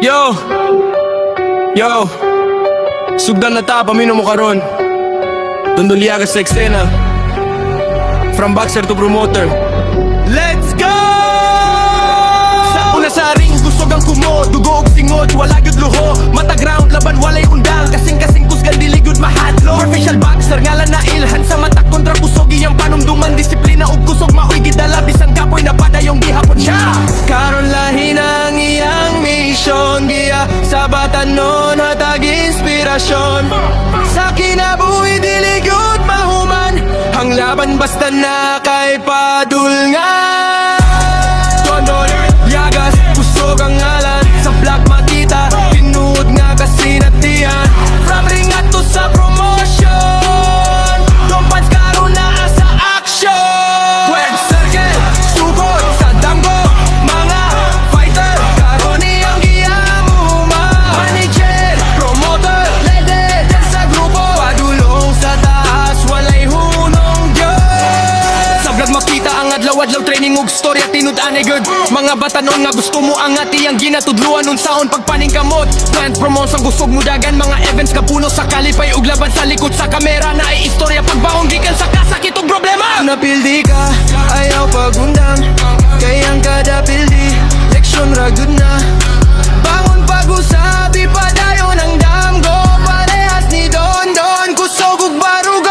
Yo! Yo! Sugdan na ta, pamino mo karon. Tunduliaga sa eksena. From boxer to promoter. Let's go! Sa una sa ring, gusog ang kumo. Dugo og singod, wala gyud luho. Mata ground, laban walay undang. Kasing-kasing kusgan, dili gyud mahadlo. Professional boxer, ngalan na ilhan. Sa mata kontra kusog, iyang panumduman. Disiplina og kusog, maoy gidala. Bisan kapoy na padayong gihapon siya. Karon lahi na ang iyang mission. Giya sa batanon, hatag inspirasyon. Sa kinabuhi, dili gyud mahuman. Ang laban basta na kay padulngan. Tondon, yagas, kusog ang ngalan. Sa vlog makita, tinuod nga kasinatihan. From ring ato sa promotion, Dompans karon na sa action. Word circle, sugod sa damgo. Mga fighter, karon niyang giyamuman. Manager, promoter, leader sa grupo. Padulong sa taas, walay hunong Diyos. Sa vlog makita ang adlaw-adlaw training ug storya tinud-an good. Mga batanon nga gusto mo angati ang ginatudluan nun saon pagpaningkamot. Plant promotion gusog mudagan mga events kapuno sa kalipay ug laban sa likod sa kamera na ay istorya pagbaong gikan sa kasakit ug problema. Napildi ka, ayaw pagundang. Kay ang kada pildi, leksyon ra gud na. Bangon pag-usabi padayon ang damgo. Parehas ni Don Don, kusog ug barugon.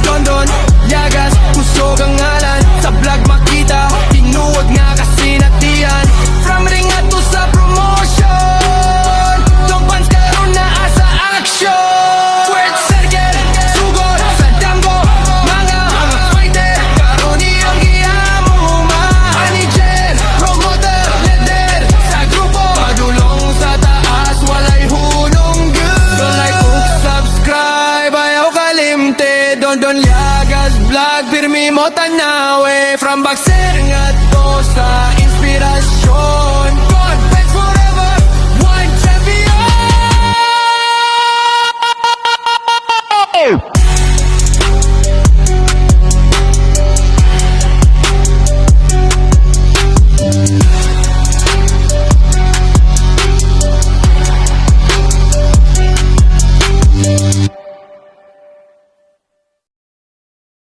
Don Don, yagas, kusog ang ngalan. Sa vlog makita, tinuod nga kasinatihan. From ring ato sa promotion, Dompans karon na sa action. Word circle, sugod sa damgo. Mga fighter, karon iyang giyamuman. Manager, promoter, leader sa grupo. Padulong sa taas, walay hunong good. Don't like ug subscribe, ayaw kalimte. Don Don Llagas vlog, pirmi mo tanawe. From boxer nga to sa inspirasyon.